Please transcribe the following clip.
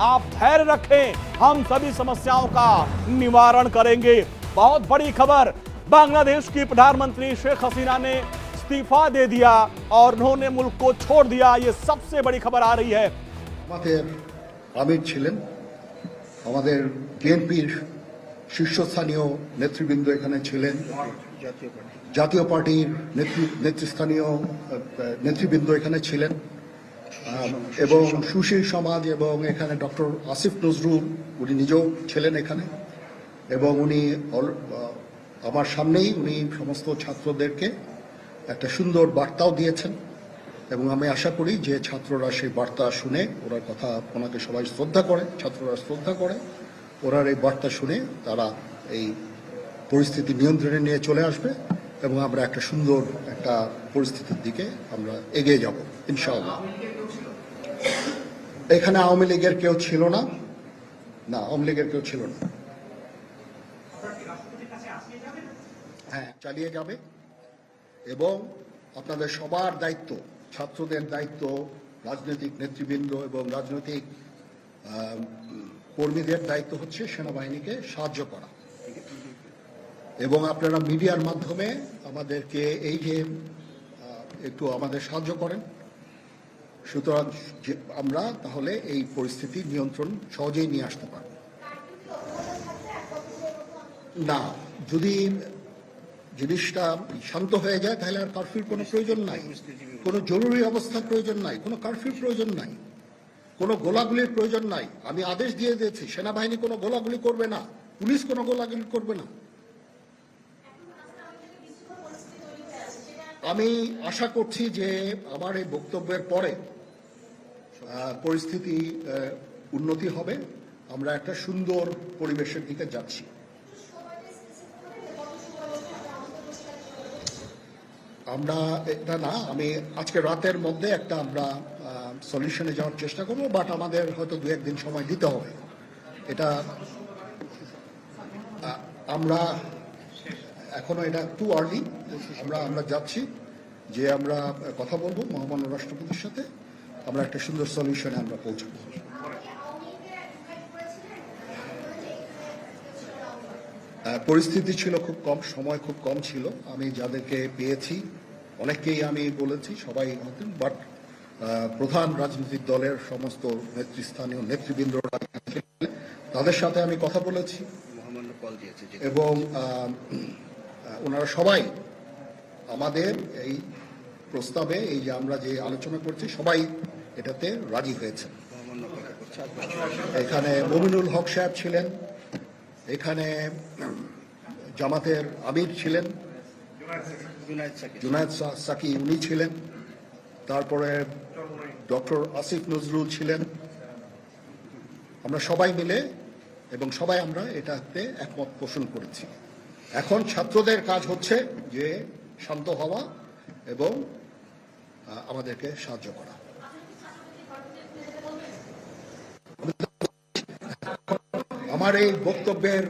आप धैर्य रखें, हम सभी समस्याओं का निवारण करेंगे। बहुत बड़ी खबर, बांग्लादेश की प्रधानमंत्री शेख हसीना ने इस्तीफा दे दिया और उन्होंने मुल्क को छोड़ दिया। ये सबसे बड़ी खबर आ रही है। আমাদের আমির ছিলেন, আমাদের বিএনপির শীর্ষস্থানীয় নেতৃবৃন্দ এখানে ছিলেন, জাতীয় পার্টির নেতৃস্থানীয় নেতৃবৃন্দ এখানে ছিলেন এবং সুশীল সমাজ এবং এখানে ডক্টর আসিফ নজরুল উনি নিজেও ছিলেন এখানে এবং উনি আমার সামনেই উনি সমস্ত ছাত্রদেরকে একটা সুন্দর বার্তাও দিয়েছেন এবং আমি আশা করি যে ছাত্ররা সেই বার্তা শুনে ওনার কথা ওনাকে সবাই শ্রদ্ধা করে, ছাত্ররা শ্রদ্ধা করে, ওনার এই বার্তা শুনে তারা এই পরিস্থিতি নিয়ন্ত্রণে নিয়ে চলে আসবে এবং আমরা একটা সুন্দর একটা পরিস্থিতির দিকে আমরা এগিয়ে যাব ইনশাআল্লাহ। এখানে আওয়ামী লীগের কেউ ছিল না, আওয়ামী লীগের কেউ ছিল না। হ্যাঁ, চালিয়ে যাবে এবং আপনাদের সবার দায়িত্ব, ছাত্রদের দায়িত্ব, রাজনৈতিক নেতৃবৃন্দ এবং রাজনৈতিক কর্মীদের দায়িত্ব হচ্ছে সেনাবাহিনীকে সাহায্য করা এবং আপনারা মিডিয়ার মাধ্যমে আমাদেরকে এই যে একটু আমাদের সাহায্য করেন, সুতরাং আমরা তাহলে এই পরিস্থিতি নিয়ন্ত্রণ সহজেই নিয়ে আসতে পারব। না, যদি জিনিসটা শান্ত হয়ে যায় তাহলে আর কারফিউর কোনো প্রয়োজন নাই, কোনো জরুরি অবস্থার প্রয়োজন নাই, কোনো কারফিউর প্রয়োজন নাই, কোনো গোলাগুলির প্রয়োজন নাই। আমি আদেশ দিয়ে দিয়েছি সেনাবাহিনী কোনো গোলাগুলি করবে না, পুলিশ কোনো গোলাগুলি করবে না। আমি আশা করছি যে আমার এই বক্তব্যের পরে পরিস্থিতি উন্নতি হবে, আমরা একটা সুন্দর পরিবেশের দিকে যাচ্ছি। আমরা এটা না, আমি আজকে রাতের মধ্যে একটা আমরা সলিউশনে যাওয়ার চেষ্টা করবো, বাট আমাদের হয়তো 2-1 দিন সময় দিতে হবে। এটা আমরা এখনো এটা টু আর্লি, আমরা যাচ্ছি যে আমরা কথা বলবো মহামান্য রাষ্ট্রপতির সাথে, আমরা একটা সুন্দর সলিউশনে আমরা পৌঁছাবো। পরিস্থিতি ছিল খুব কম, সময় খুব কম ছিল। আমি যাদেরকে পেয়েছি অনেককেই আমি বলেছি, সবাই হতেন, বাট প্রধান রাজনৈতিক দলের সমস্ত নেতৃস্থানীয় নেতৃবৃন্দরা তাদের সাথে আমি কথা বলেছি এবং ওনারা সবাই আমাদের এই প্রস্তাবে, এই যে আমরা যে আলোচনা করছি, সবাই এটাতে রাজি হয়েছে। এখানে মমিনুল হক সাহেব ছিলেন, এখানে জামাতের আমির ছিলেন, জুনায়েদ সাকি উনি ছিলেন, তারপরে ডক্টর আসিফ নজরুল ছিলেন। আমরা সবাই মিলে এবং সবাই আমরা এটাতে একমত পোষণ করেছি। এখন ছাত্রদের কাজ হচ্ছে যে শান্ত হওয়া এবং আমাদেরকে সাহায্য করা। আমার এই বক্তব্যের